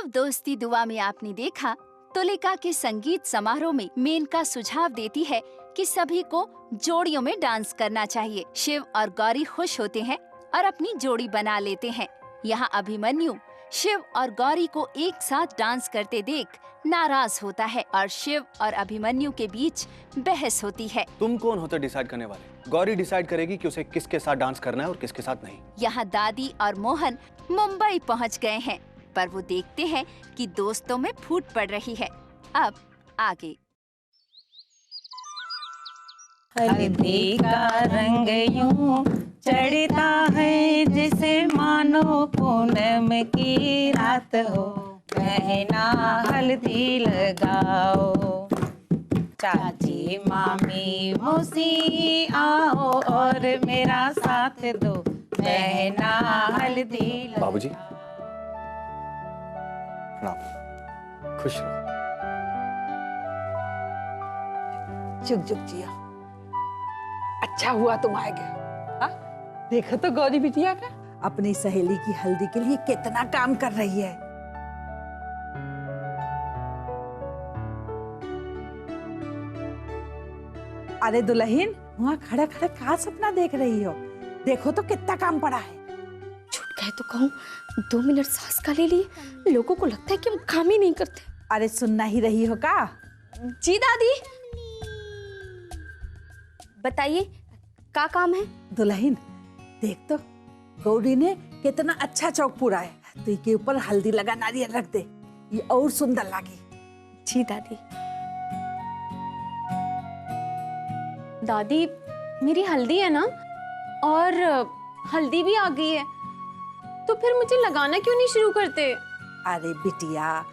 Love दोस्ती दुआ में आपने देखा, तुलिका के संगीत समारोह में मेनका सुझाव देती है कि सभी को जोड़ियों में डांस करना चाहिए। शिव और गौरी खुश होते हैं और अपनी जोड़ी बना लेते हैं। यहाँ अभिमन्यु शिव और गौरी को एक साथ डांस करते देख नाराज होता है और शिव और अभिमन्यु के बीच बहस होती है। तुम कौन होते डिसाइड करने वाले? गौरी डिसाइड करेगी कि उसे किसके साथ डांस करना है और किसके साथ नहीं। यहाँ दादी और मोहन मुंबई पहुँच गए हैं, पर वो देखते हैं कि दोस्तों में फूट पड़ रही है। अब आगे। हल्दी का रंग यूं चढ़ता है जैसे मानो पूनम की रात हो, बहना हल्दी लगाओ, चाची मामी मौसी आओ और मेरा साथ दो, बहना हल्दी लगाओ। बाबूजी प्रणाम, खुश रहो। जुग जुग जिया। अच्छा हुआ तुम आ गए। हाँ? देखो तो गौरी बिटिया का अपनी सहेली की हल्दी के लिए कितना काम कर रही है। अरे दुल्हन, वहाँ खड़ा खड़ा क्या सपना देख रही हो? देखो तो कितना काम पड़ा है। झूठ कहे तो कहूँ, 2 मिनट सांस का ले लिए, लोगों को लगता है कि हम काम ही नहीं करते। अरे सुनना ही रही हो का? जी दादी, बताइए क्या काम है? दुल्हन देख तो, गौरी ने कितना अच्छा चौक पूरा है, तो इसके ऊपर हल्दी लगा नारियल रख दे, ये और सुंदर लगी। जी दादी। दादी मेरी हल्दी है ना, और हल्दी भी आ गई है, तो फिर मुझे लगाना क्यों नहीं शुरू करते? अरे बिटिया,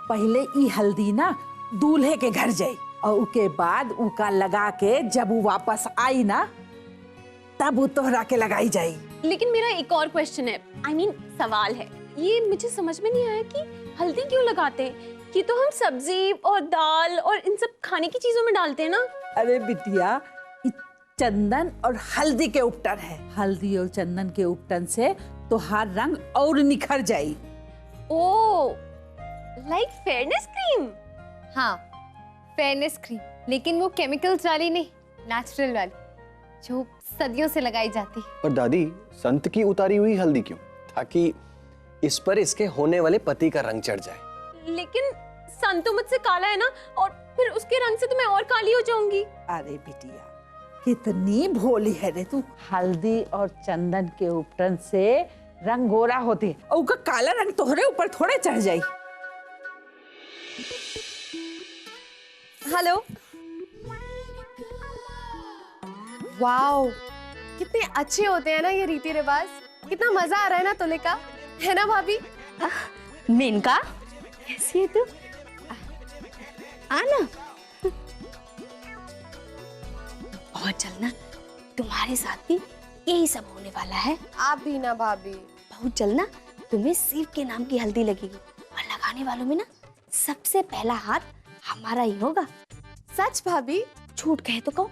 पहले ई हल्दी ना दूल्हे के घर जाई और उसके बाद उका लगा के जब वो वापस आई ना, तब वो तोहरा के लगाई जाई। लेकिन मेरा एक और क्वेश्चन है, I mean, सवाल है, ये मुझे समझ में नहीं आया कि हल्दी क्यों लगाते हैं? ये तो हम सब्जी और दाल और इन सब खाने की चीजों में डालते हैं ना। अरे बिटिया, चंदन और हल्दी के उपटन है, हल्दी और चंदन के उपटन से तोहार रंग और निखर जाई। ओह, लाइक फेयरनेस क्रीम। हाँ, फेयरनेस क्रीम, लेकिन वो केमिकल्स वाली नहीं, नेचुरल वाली, जो सदियों से लगाई जाती है। पर दादी, संत की उतारी हुई हल्दी क्यों? ताकि इस पर इसके होने वाले पति का रंग चढ़ जाए। लेकिन संत तो मुझसे काला है ना, और फिर उसके रंग से तो मैं और काली हो जाऊंगी। अरे बिटिया, कितनी भोली है रे तू। हल्दी और चंदन के उपटन से रंग गोरा होते और उसका काला रंग तोहरे ऊपर थोड़े चढ़ जाई। हेलो, वाओ, कितने अच्छे होते हैं ना ये रीति रिवाज। कितना मजा आ रहा है ना तुलिका, है ना भाभी? मेनका, कैसी है तू? आना। और चलना, तुम्हारे साथ भी यही सब होने वाला है। आप भी ना भाभी। बहुत चलना, तुम्हें शिव के नाम की हल्दी लगेगी, और लगाने वालों में ना सबसे पहला हाथ हमारा ही होगा। सच भाभी? झूठ कहे तो कहो।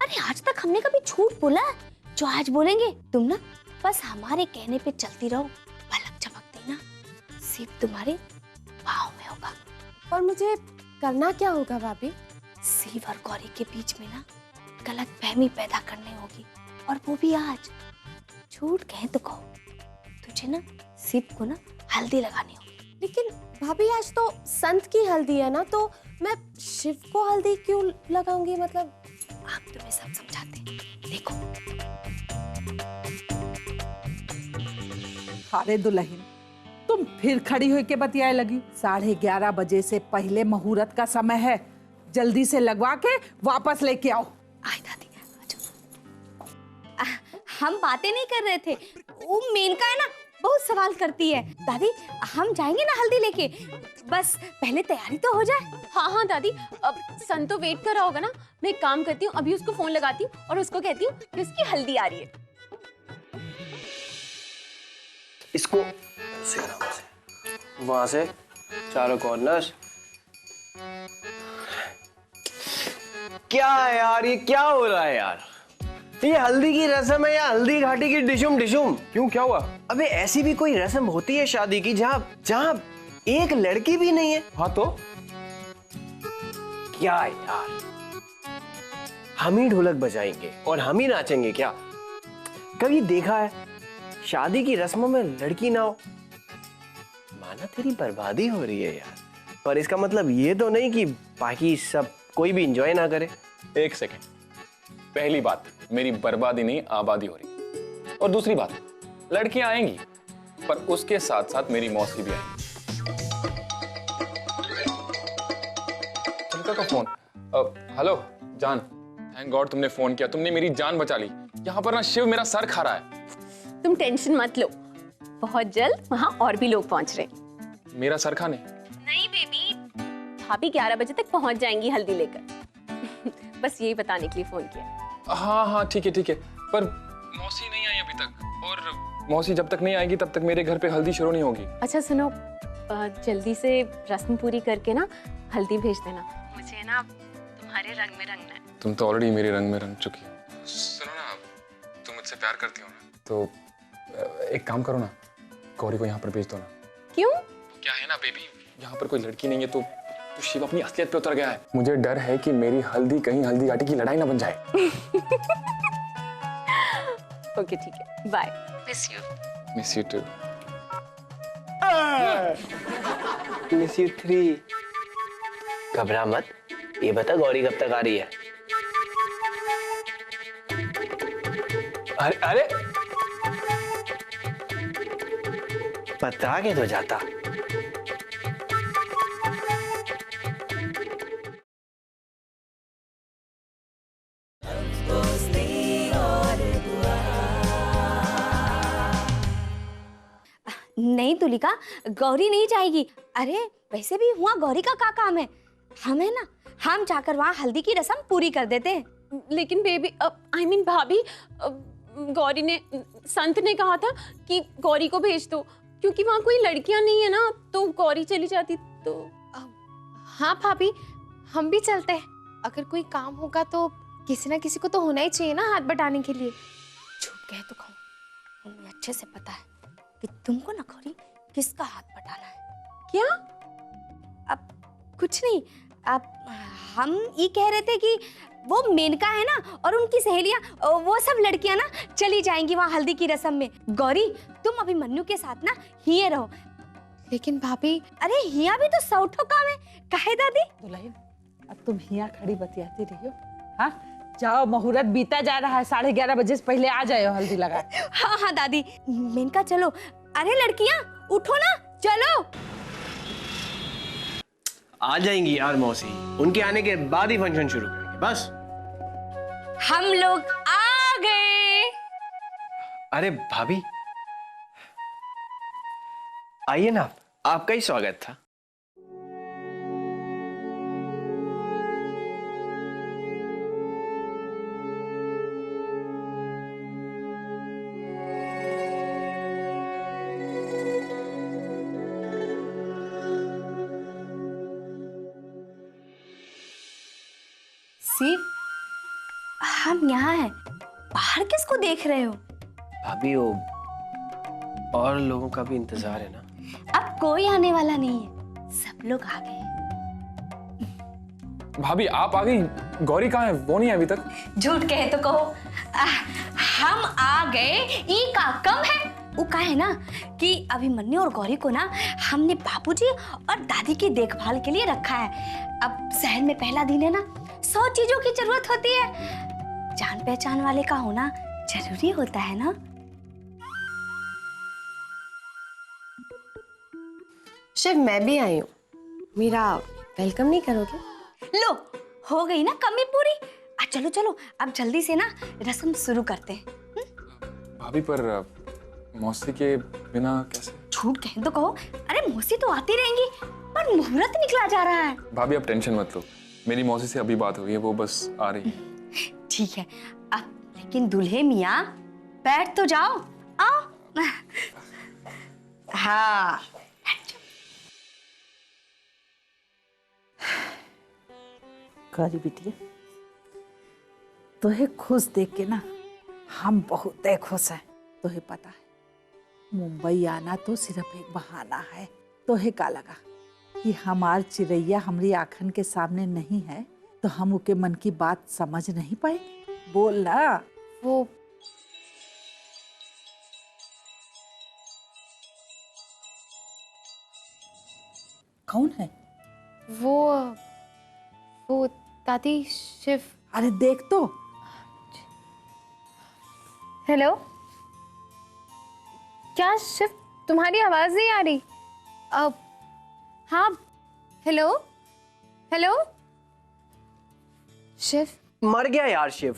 अरे आज तक हमने कभी झूठ बोला है? जो आज बोलेंगे, तुम ना बस हमारे कहने पे चलती रहो, पलक झपक देना, शिव तुम्हारे पाँव में होगा। और मुझे करना क्या होगा भाभी? शिव और गौरी के बीच में ना गलत फहमी पैदा करनी होगी, और वो भी आज। झूठ कहे तो कहो, तुझे ना शिव को ना हल्दी लगानी होगी। लेकिन भाभी आज तो संत की हल्दी है ना, तो मैं शिव को हल्दी क्यों लगाऊंगी? मतलब आप तुम्हें सब समझाते हैं, देखो। अरे दुल्हन, तुम फिर खड़ी हुई के बतियाए लगी। 11:30 बजे से पहले मुहूर्त का समय है, जल्दी से लगवा के वापस लेके आओ। आए दादी, हम बातें नहीं कर रहे थे, वो मेनका है ना बहुत सवाल करती है। दादी हम जाएंगे ना हल्दी लेके, बस पहले तैयारी तो हो जाए। हाँ हाँ दादी, अब संत तो वेट कर रहा होगा ना। मैं एक काम करती हूँ, अभी उसको फोन लगाती हूँ और उसको कहती हूँ कि उसकी हल्दी आ रही है। इसको वहां से चारों कॉर्नर्स। क्या है यार, ये क्या हो रहा है यार? ये हल्दी की रस्म है या हल्दी घाटी की डिशुम डिशुम? क्यों, क्या हुआ? अबे ऐसी भी कोई रस्म होती है शादी की जहाँ जहाँ एक लड़की भी नहीं है। हाँ तो क्या यार, हम ही ढोलक बजाएंगे और हम ही नाचेंगे क्या? कभी देखा है शादी की रस्मों में लड़की ना हो? माना तेरी बर्बादी हो रही है यार, पर इसका मतलब ये तो नहीं कि बाकी सब कोई भी एंजॉय ना करे। एक सेकेंड, पहली बात मेरी बर्बादी नहीं आबादी हो रही, और दूसरी बात लड़कियां आएंगी पर उसके साथ साथ मेरी मौसी भी आएंगी। तुलका का फोन। हेलो जान, थैंक गॉड तुमने फोन किया, तुमने मेरी जान बचा ली। यहाँ पर ना शिव मेरा सर खा रहा है। तुम टेंशन मत लो, बहुत जल्द वहाँ और भी लोग पहुँच रहे। मेरा सर खाने? नहीं बेबी, भाभी 11 बजे तक पहुँच जाएंगी हल्दी लेकर। बस यही बताने के लिए फोन किया। हाँ हाँ ठीक है, पर मौसी नहीं आई अभी तक, और मौसी जब तक नहीं आएगी तब तक मेरे घर पे हल्दी शुरू नहीं होगी। अच्छा सुनो, जल्दी से रस्म पूरी करके ना हल्दी भेज देना, मुझे ना तुम्हारे रंग में रंगना है। तुम तो ऑलरेडी मेरे रंग में रंग चुकी हो। सुनो ना, तुम मुझसे प्यार करती हो ना, तो एक काम करो ना, गौरी को यहाँ पर भेज दो ना। क्यों? क्या है ना बेबी, यहाँ पर कोई लड़की नहीं है तो शिव अपनी असलियत पे उतर गया है। मुझे डर है कि मेरी हल्दी कहीं हल्दी घाटी की लड़ाई ना बन जाए। ओके ठीक है, bye. Miss you too. Miss you 3। घबरा मत, ये बता गौरी कब तक आ रही है? अरे बता के तो जाता। नहीं तुलिका, गौरी नहीं जाएगी। अरे वैसे भी हुआ गौरी का क्या काम है? हम है ना, हम जाकर वहाँ हल्दी की रस्म पूरी कर देते हैं। लेकिन बेबी, आई मीन भाभी, गौरी ने, संत ने कहा था कि गौरी को भेज दो, क्योंकि वहाँ कोई लड़कियां नहीं है ना, तो गौरी चली जाती तो। हाँ भाभी, हम भी चलते हैं। अगर कोई काम होगा तो किसी ना किसी को तो होना ही चाहिए ना हाथ बटाने के लिए। झूठ कहे तो कहूँ, उन्हें अच्छे से पता है कि तुमको ना गौरी किसका हाथ बटाना है। क्या? अब कुछ नहीं, अब हम ये कह रहे थे कि वो मेनका है ना और उनकी सहेलियां, वो सब लड़कियां ना चली जाएंगी वहाँ हल्दी की रस्म में। गौरी तुम अभी मन्नू के साथ ना हिये रहो। लेकिन भाभी, अरे हिया भी तो सौठो काम है, काहे दादी? दुल्हन, अब तुम यहाँ खड़ी बतियाती रही हो। हाँ जाओ, मुहूर्त बीता जा रहा है, 11:30 बजे से पहले आ जाओ हल्दी लगा। हाँ हाँ दादी, मेनका चलो। अरे लड़कियां उठो ना, चलो। आ जाएंगी यार मौसी, उनके आने के बाद ही फंक्शन शुरू करेंगे बस। हम लोग आ गए। अरे भाभी आइए ना, आपका ही स्वागत था। शिव, हम यहाँ हैं, बाहर किसको देख रहे हो? भाभी वो और लोगों का भी इंतजार है ना। अब कोई आने वाला नहीं है, सब लोग आ गए। भाभी आप आ गई, गौरी कहाँ है? वो नहीं है अभी तक। झूठ कहे तो कहो, हम आ गए, ये का कम है। वो कहा है ना कि अभिमन्यु और गौरी को ना हमने बाबूजी और दादी की देखभाल के लिए रखा है। अब शहर में पहला दिन है ना, 100 चीजों की जरूरत होती है, जान पहचान वाले का होना जरूरी होता है ना। शिव मैं भी आई हूँ, मेरा वेलकम नहीं करोगे? लो, हो गई ना कमी पूरी। चलो चलो, अब जल्दी से ना रस्म शुरू करते हैं। भाभी पर मौसी के बिना कैसे? झूठ कहें तो कहो, अरे मौसी तो आती रहेंगी, पर मुहूर्त निकला जा रहा है। भाभी आप टेंशन मत लो, मेरी मौसी से अभी बात हुई है, वो बस आ रही है। ठीक है, अब लेकिन दूल्हे मियाँ बैठ तो जाओ, आओ। हाँ गौरी बिटिया, तोहे खुश देख के ना हम बहुत खुश हैं। तोहे पता है, मुंबई आना तो सिर्फ एक बहाना है, तो है का लगा कि हमार चिड़ैया हमारी आँखन के सामने नहीं है तो हम उके मन की बात समझ नहीं पाएंगे? बोल ना। वो कौन है? वो दादी शिव। अरे देख तो। हेलो, क्या शिव तुम्हारी आवाज नहीं आ रही? अब हाँ, हेलो हेलो शिव। मर गया यार शिव,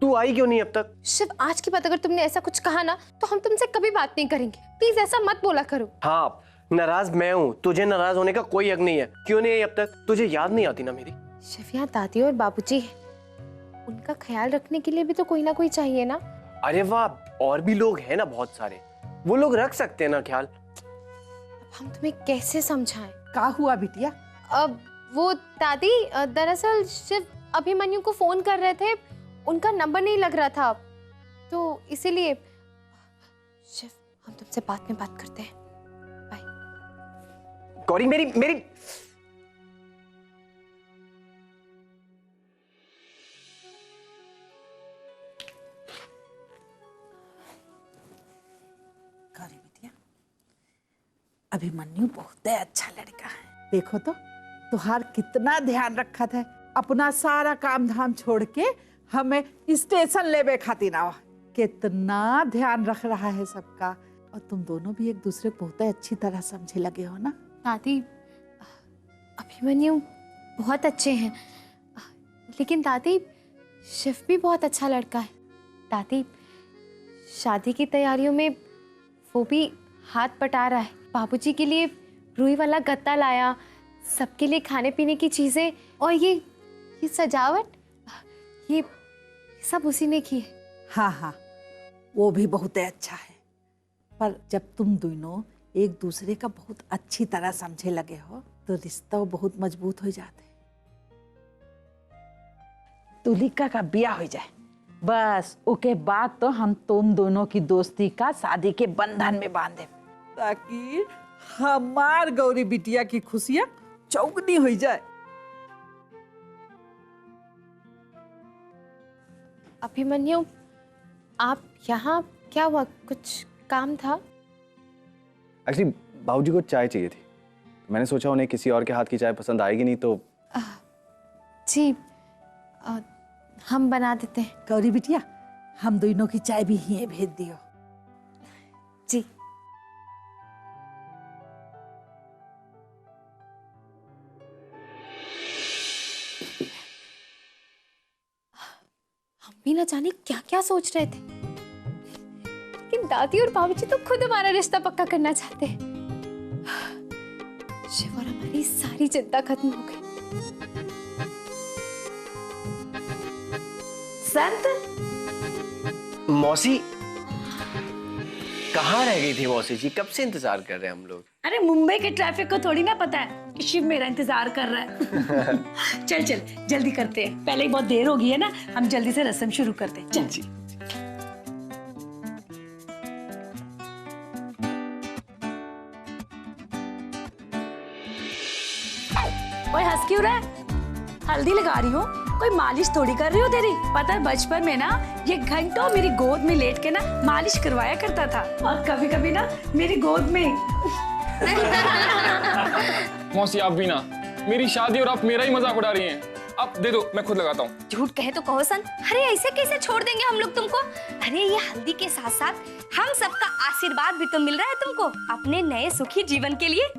तू आई क्यों नहीं अब तक? शिव, आज के बाद अगर तुमने ऐसा कुछ कहा ना तो हम तुमसे कभी बात नहीं करेंगे। प्लीज ऐसा मत बोला करो। हाँ, नाराज मैं हूँ, तुझे नाराज होने का कोई हक नहीं है। क्यों नहीं आई अब तक? तुझे याद नहीं आती ना मेरी? शिव, यहाँ दादी और बाबूजी हैं, उनका ख्याल रखने के लिए भी तो कोई ना कोई चाहिए ना। अरे वाह, और भी लोग हैं ना बहुत सारे, वो लोग रख सकते हैं ना ख्याल। अब हम तुम्हें कैसे समझाएं? का हुआ बिटिया? अब वो दादी, दरअसल शिव अभिमन्यु को फोन कर रहे थे, उनका नंबर नहीं लग रहा था, तो इसीलिए। शिव, हम तुमसे बाद में बात करते हैं। बाय। गौरी, मेरी गौरी बिटिया, अभिमन्यु बहुत अच्छा लड़का है। देखो तो तुहार कितना ध्यान रखा था, अपना सारा काम धाम छोड़ के हमें स्टेशन लेवे खातिर आवा। कितना ध्यान रख रहा है सबका। और तुम दोनों भी एक दूसरे को बहुत अच्छी तरह समझे लगे हो ना। दादी, अभिमन्यु बहुत अच्छे हैं, लेकिन दादी शिव भी बहुत अच्छा लड़का है। दादी, शादी की तैयारियों में वो भी हाथ बटा रहा है। बाबूजी के लिए रुई वाला गत्ता लाया, सबके लिए खाने पीने की चीजें, और ये सजावट, ये सब उसी ने की है। हाँ हाँ, वो भी बहुत अच्छा है। पर जब तुम दोनों एक दूसरे का बहुत अच्छी तरह समझे लगे हो तो रिश्ता बहुत मजबूत हो जाते। तुलिका का ब्याह हो जाए बस, उसके बाद तो हम तुम दोनों की दोस्ती का शादी के बंधन में बांधे, ताकि हमार गौरी बिटिया की खुशियां चौगुनी हो जाए। अभिमन्यु, आप यहाँ क्या हुआ? कुछ काम था? एक्चुअली बाबूजी को चाय चाहिए थी, मैंने सोचा उन्हें किसी और के हाथ की चाय पसंद आएगी नहीं तो। जी, हम बना देते हैं। गौरी बिटिया, हम दोनों की चाय भी यहीं भेज दियो। जी। हम भी ना जाने क्या क्या सोच रहे थे, लेकिन दादी और बाबूजी तो खुद हमारा रिश्ता पक्का करना चाहते हैं। शिव और हमारी सारी चिंता खत्म हो गई। संत, मौसी कहाँ रह गई थी मौसी जी? कब से इंतजार कर रहे हैं हम लोग? अरे मुंबई के ट्रैफिक को थोड़ी ना पता है कि शिव मेरा इंतजार कर रहा है। चल चल जल्दी करते हैं, पहले ही बहुत देर हो गई है ना, हम जल्दी से रस्म शुरू करते हैं। चल जी। ओए हंस क्यों रहा है? हल्दी लगा रही हूँ, कोई मालिश थोड़ी कर रही हो तेरी। पता है बचपन में ना ये घंटों मेरी गोद में लेट के ना मालिश करवाया करता था, और कभी कभी ना मेरी गोद में। मौसी, आप भी ना मेरी शादी और आप मेरा ही मजाक उड़ा रही हैं। अब दे दो, मैं खुद लगाता हूँ। झूठ कहे तो कहो सन। अरे ऐसे कैसे छोड़ देंगे हम लोग तुमको? अरे ये हल्दी के साथ साथ हम सबका आशीर्वाद भी तो मिल रहा है तुमको अपने नए सुखी जीवन के लिए।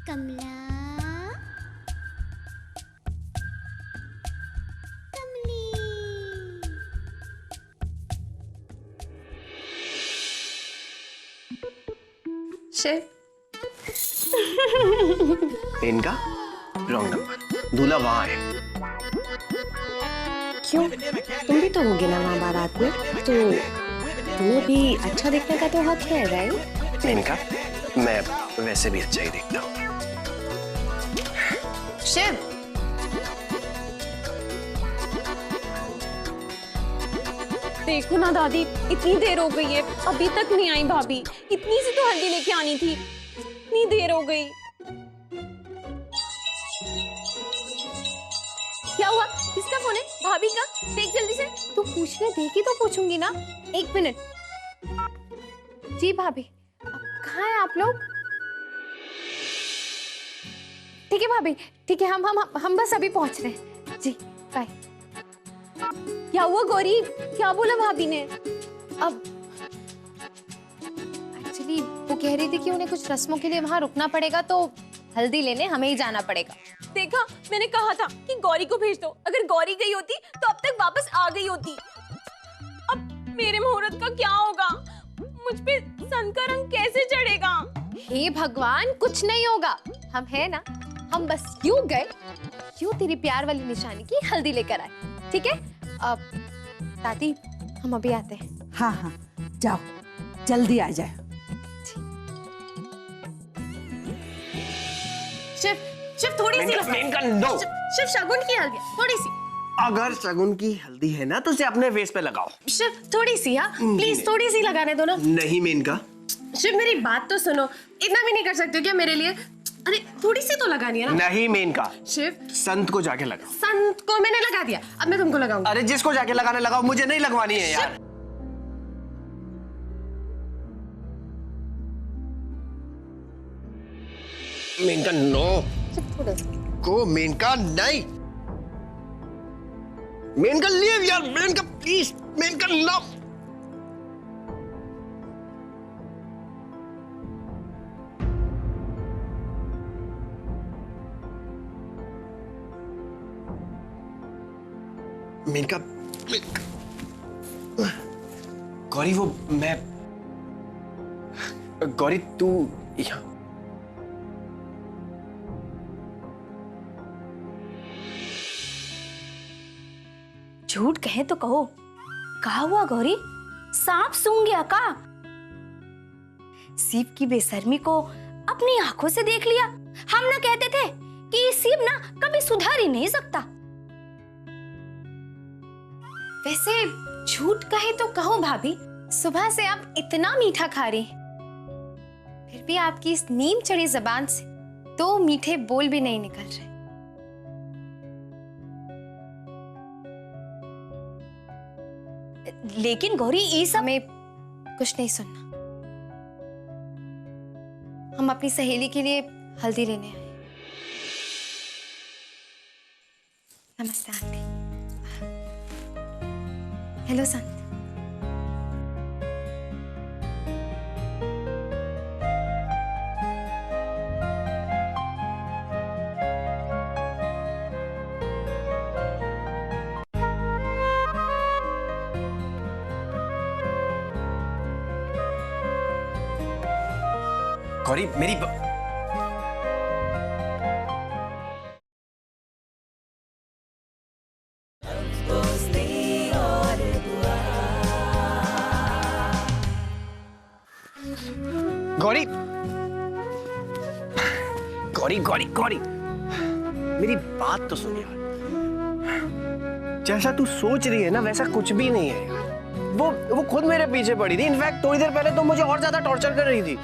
कमला, कमली। शिव, इनका रॉन्ग नंबर, दूल्हा वहां है। क्यों? तुम भी तो होगे ना वहाँ बारात में, तो तुम्हें भी अच्छा दिखने का तो हक है, राइट? मेनका, मैं वैसे भी अच्छा ही दिखता हूँ। शिव, देखो ना दादी, इतनी देर हो गई है, अभी तक नहीं आई भाभी। इतनी सी तो हल्दी लेके आनी थी, इतनी देर हो गई। क्या हुआ? किसका फोन है? भाभी का? देख जल्दी से। तू पूछने देगी तो पूछूंगी ना। 1 मिनट। जी भाभी, कहाँ हैं आप लोग? ठीक है भाभी, ठीक है, हम बस अभी पहुंच रहे हैं। जी बाय। क्या हुआ गौरी? क्या बोला भाभी ने? अब एक्चुअली वो कह रही थी कि उन्हें कुछ रस्मों के लिए वहां रुकना पड़ेगा, तो हल्दी लेने हमें ही जाना पड़ेगा। देखा, मैंने कहा था कि गौरी को भेज दो। अगर गौरी गई होती तो अब तक वापस आ गई होती। अब मेरे मुहूर्त का क्या होगा? मुझ पे सन का रंग कैसे चढ़ेगा? हे भगवान, कुछ नहीं होगा। हम है ना, हम बस यूं गए, यूं तेरी प्यार वाली निशानी की हल्दी लेकर आए, ठीक है? अब दादी, हम अभी आते हैं। हाँ हाँ, जाओ, जल्दी आ जाए। शिव थोड़ी सी मेनका, नो। शिव शगुन की हल्दी, थोड़ी सी। अगर शगुन की हल्दी है ना तो उसे अपने फेस पे लगाओ। शिव थोड़ी सी, हाँ प्लीज थोड़ी सी लगाने दो ना। नहीं मेनका। शिव मेरी बात तो सुनो, इतना भी नहीं कर सकते हो क्या मेरे लिए? अरे थोड़ी सी तो लगानी है ना। नहीं मेनका, शिव संत को जाके लगाओ। संत को मैंने लगा दिया, अब मैं तुमको लगाऊंगा। अरे जिसको जाके लगाने लगाओ, मुझे नहीं लगवानी है यार। मेनका नो। को मेनका नहीं। मेनका लीव यार, मेनका प्लीज, मेनका नो। मेनका, गौरी वो मैं, गौरी तू यहाँ। झूठ कहे तो कहो, कहा हुआ गौरी? सांप सूंघ गया का? सीप की बेशर्मी को अपनी आंखों से देख लिया। हम ना कहते थे कि ये सीप ना कभी सुधर ही नहीं सकता। वैसे झूठ कहे तो कहो भाभी, सुबह से आप इतना मीठा खा रही हैं, फिर भी आपकी इस नीम चढ़ी जबान से 2 मीठे बोल भी नहीं निकल रहे। लेकिन गौरी ये सब हमें कुछ नहीं सुनना। हम अपनी सहेली के लिए हल्दी लेने आए। नमस्ते आंटी। हेलो संत। गौरी मेरी गौरी, गौरी गौरी गौरी मेरी बात तो सुन यार। जैसा तू सोच रही है ना वैसा कुछ भी नहीं है यार। वो खुद मेरे पीछे पड़ी थी। इनफैक्ट थोड़ी देर पहले तो मुझे और ज्यादा टॉर्चर कर रही थी।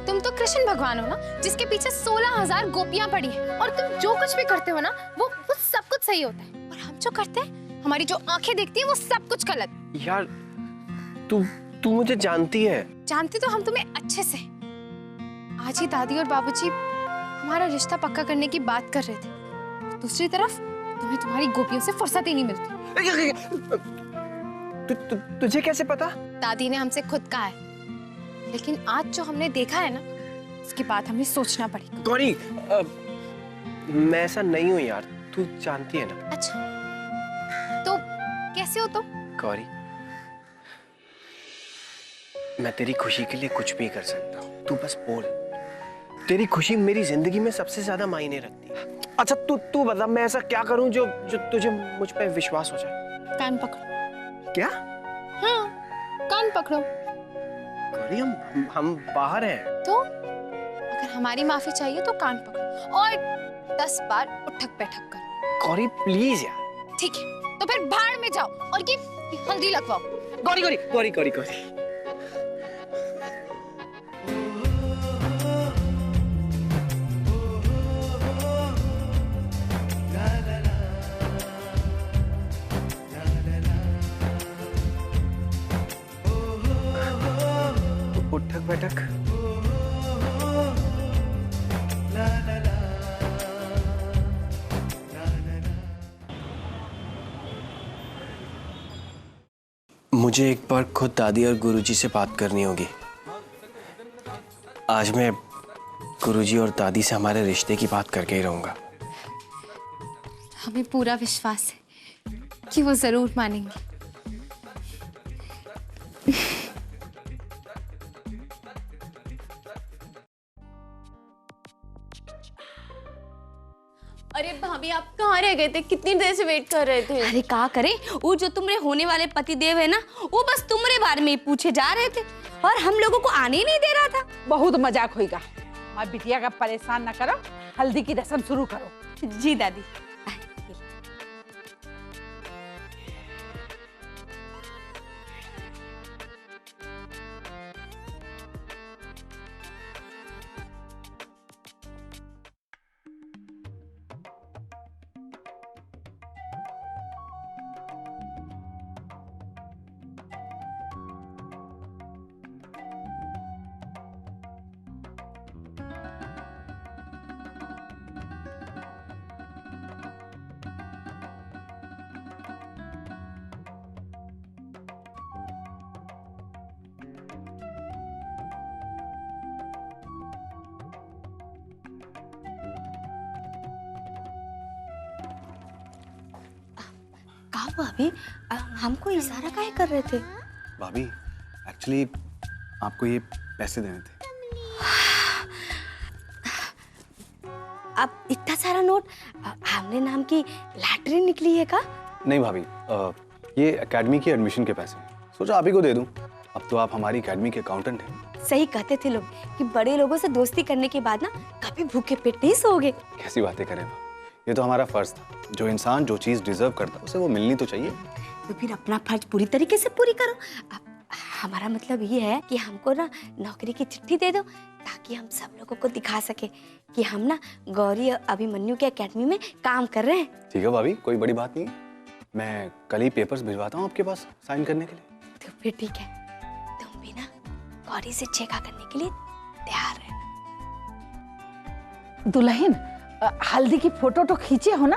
तुम तो कृष्ण भगवान हो ना, जिसके पीछे 16,000 गोपियां पड़ी हैं, और तुम जो कुछ भी करते हो ना वो सब कुछ सही होता है, और हम जो करते हैं, हमारी जो आंखें देखती हैं, वो सब कुछ गलत। यार तू मुझे जानती है। जानती तो हम तुम्हें अच्छे से। आज ही दादी और बाबूजी हमारा रिश्ता पक्का करने की बात कर रहे थे। दूसरी तरफ तुम्हें तुम्हारी गोपियों से फुर्सत ही नहीं मिलती। तुझे कैसे पता? दादी ने हमसे खुद कहा है। लेकिन आज जो हमने देखा है ना, उसके बाद हमें सोचना पड़ेगा। गौरी, मैं ऐसा नहीं हूँ यार, तू जानती है ना। अच्छा, तो कैसे हो तुम? गौरी, मैं तेरी खुशी के लिए कुछ भी कर सकता हूँ, तू बस बोल। तेरी खुशी मेरी जिंदगी में सबसे ज्यादा मायने रखती है। अच्छा तू बता, मैं ऐसा क्या करूँ जो तुझे मुझ पे विश्वास हो जाए? कान पकड़ो। क्या? हाँ, कान पकड़ो। गौरी हम बाहर हैं। तो अगर हमारी माफी चाहिए तो कान पकड़ो और 10 बार उठक बैठक करो। गौरी प्लीज यार। ठीक है, तो फिर भाड़ में जाओ और ये हल्दी लगवाओ। गौरी गौरी गौरी गौरी गौरी। उठक बैठक। मुझे एक बार खुद दादी और गुरुजी से बात करनी होगी। आज मैं गुरुजी और दादी से हमारे रिश्ते की बात करके ही रहूंगा। हमें पूरा विश्वास है कि वो जरूर मानेंगे। अरे भाभी आप कहाँ रह गए थे? कितनी देर से वेट कर रहे थे। अरे का करे, वो जो तुम्हारे होने वाले पति देव है ना, वो बस तुम्हारे बारे में ही पूछे जा रहे थे और हम लोगों को आने ही नहीं दे रहा था। बहुत मजाक होएगा। माँ बिटिया का परेशान न करो, हल्दी की रस्म शुरू करो। जी दादी। भाभी हमको इशारा काहे कर रहे थे? भाभी एक्चुअली आपको ये पैसे देने थे। अब इतना सारा नोट हमने नाम की लॉटरी निकली है का? नहीं भाभी, ये एकेडमी की एडमिशन के पैसे, सोचा आप ही को दे दूं। अब तो आप हमारी एकेडमी के अकाउंटेंट हैं। सही कहते थे लोग कि बड़े लोगों से दोस्ती करने के बाद ना कभी भूखे पेट नहीं सोओगे। कैसी बातें करें, ये तो हमारा फर्ज था। जो इंसान जो चीज डिजर्व करता है उसे वो मिलनी तो चाहिए। तो फिर अपना फर्ज पूरी तरीके से पूरी करो। अब हमारा मतलब ये है कि हमको ना नौकरी की चिट्ठी दे दो ताकि हम सब लोगों को दिखा सके कि हम ना गौरी और अभिमन्यु के एकेडमी में काम कर रहे हैं। ठीक है भाभी, कोई बड़ी बात नहीं है। मैं कल ही पेपर्स भिजवाता हूँ आपके पास साइन करने के लिए। तो फिर ठीक है, तुम भी ना गौरी से छेका करने के लिए तैयार रहना। दुल्हन हल्दी की फोटो तो खींचे हो ना?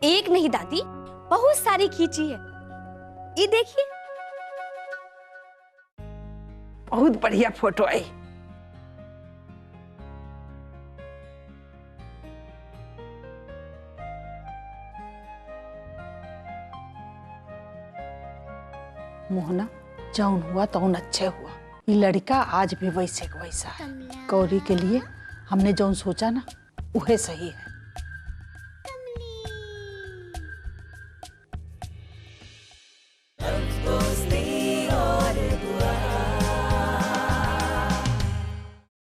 एक नहीं दादी, बहुत सारी खींची है। ये देखिए, बहुत बढ़िया फोटो आई। मोहना, जौन हुआ तौन अच्छे हुआ। ये लड़का आज भी वैसे का वैसा है। गौरी के लिए हमने जौन सोचा ना, वह सही है।